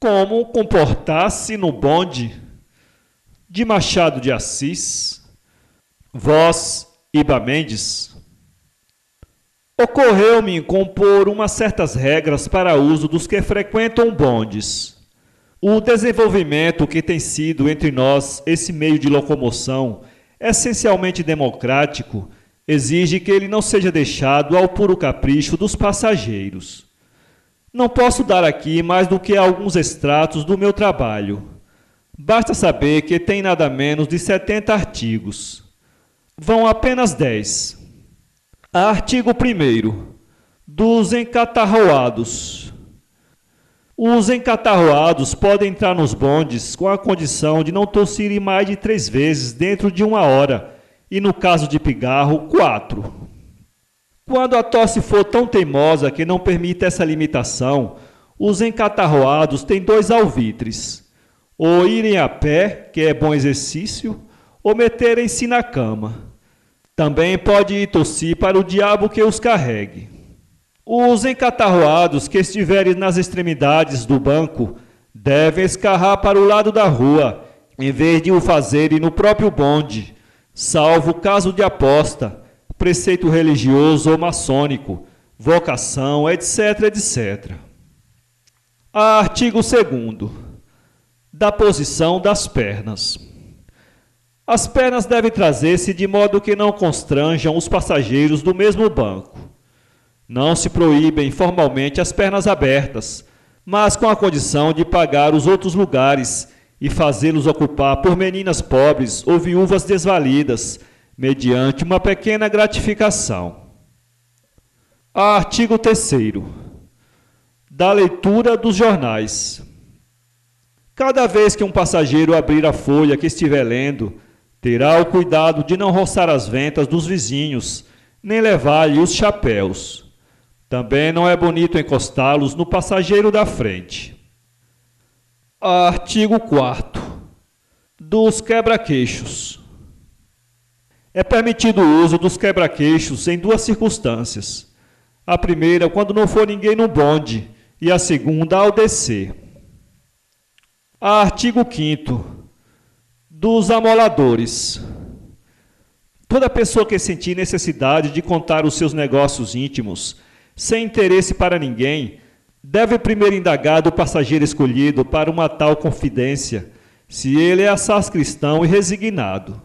Como comportar-se no bonde? De Machado de Assis. Voz Iba Mendes. Ocorreu-me compor umas certas regras para uso dos que frequentam bondes. O desenvolvimento que tem sido entre nós esse meio de locomoção, essencialmente democrático, exige que ele não seja deixado ao puro capricho dos passageiros. Não posso dar aqui mais do que alguns extratos do meu trabalho. Basta saber que tem nada menos de 70 artigos. Vão apenas 10. Artigo 1º. Dos encatarroados. Os encatarroados podem entrar nos bondes com a condição de não tossirem mais de 3 vezes dentro de 1 hora e, no caso de pigarro, 4. Quando a tosse for tão teimosa que não permita essa limitação, os encatarroados têm 2 alvitres: ou irem a pé, que é bom exercício, ou meterem-se na cama. Também pode ir tossir para o diabo que os carregue. Os encatarroados que estiverem nas extremidades do banco devem escarrar para o lado da rua, em vez de o fazerem no próprio bonde, salvo caso de aposta, preceito religioso ou maçônico, vocação, etc, etc. Artigo 2º. Da posição das pernas. As pernas devem trazer-se de modo que não constranjam os passageiros do mesmo banco. Não se proíbem formalmente as pernas abertas, mas com a condição de pagar os outros lugares e fazê-los ocupar por meninas pobres ou viúvas desvalidas, mediante uma pequena gratificação. Artigo 3º. Da leitura dos jornais. Cada vez que um passageiro abrir a folha que estiver lendo, terá o cuidado de não roçar as ventas dos vizinhos, nem levar-lhe os chapéus. Também não é bonito encostá-los no passageiro da frente. Artigo 4º. Dos quebra-queixos. É permitido o uso dos quebra-queixos em 2 circunstâncias. A primeira, quando não for ninguém no bonde, e a segunda, ao descer. Artigo 5º. Dos amoladores. Toda pessoa que sentir necessidade de contar os seus negócios íntimos, sem interesse para ninguém, deve primeiro indagar do passageiro escolhido para uma tal confidência, se ele é assaz cristão e resignado.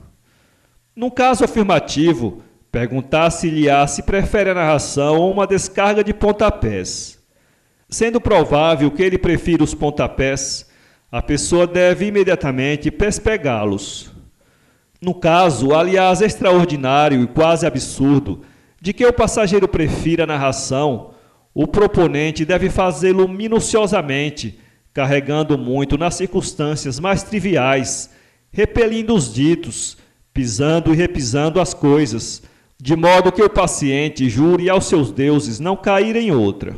No caso afirmativo, perguntar-se-lhe-á se prefere a narração ou uma descarga de pontapés. Sendo provável que ele prefira os pontapés, a pessoa deve imediatamente pespegá-los. No caso, aliás, extraordinário e quase absurdo, de que o passageiro prefira a narração, o proponente deve fazê-lo minuciosamente, carregando muito nas circunstâncias mais triviais, repelindo os ditos, pisando e repisando as coisas, de modo que o paciente jure aos seus deuses não cair em outra.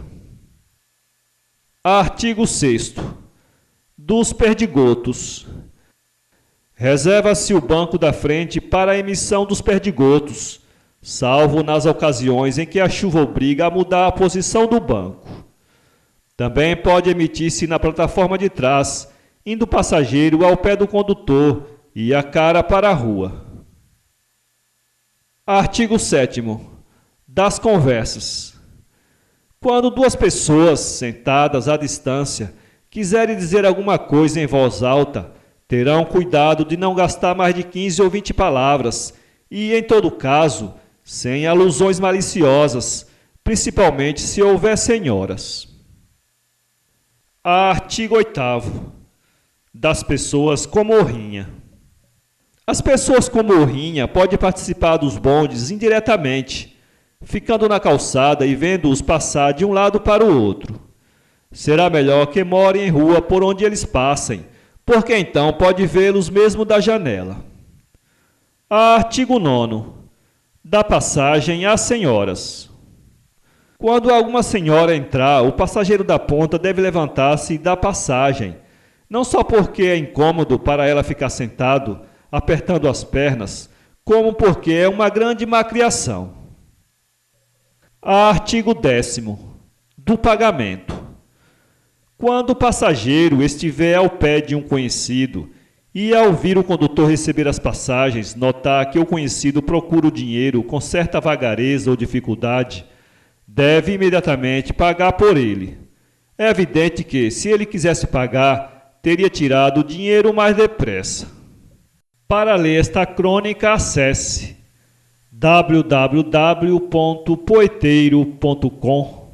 Artigo 6º. Dos perdigotos. Reserva-se o banco da frente para a emissão dos perdigotos, salvo nas ocasiões em que a chuva obriga a mudar a posição do banco. Também pode emitir-se na plataforma de trás, indo o passageiro ao pé do condutor e a cara para a rua. Artigo 7º. Das conversas. Quando 2 pessoas, sentadas à distância, quiserem dizer alguma coisa em voz alta, terão cuidado de não gastar mais de 15 ou 20 palavras e, em todo caso, sem alusões maliciosas, principalmente se houver senhoras. Artigo 8º. Das pessoas com morrinha. As pessoas com morrinha podem participar dos bondes indiretamente, ficando na calçada e vendo-os passar de um lado para o outro. Será melhor que morem em rua por onde eles passem, porque então pode vê-los mesmo da janela. Artigo 9º. Da passagem às senhoras. Quando alguma senhora entrar, o passageiro da ponta deve levantar-se e dar passagem, não só porque é incômodo para ela ficar sentado, apertando as pernas, como porque é uma grande malcriação. Artigo 10º. Do pagamento. Quando o passageiro estiver ao pé de um conhecido e, ao vir o condutor receber as passagens, notar que o conhecido procura o dinheiro com certa vagareza ou dificuldade, deve imediatamente pagar por ele. É evidente que, se ele quisesse pagar, teria tirado o dinheiro mais depressa. Para ler esta crônica, acesse www.poeteiro.com.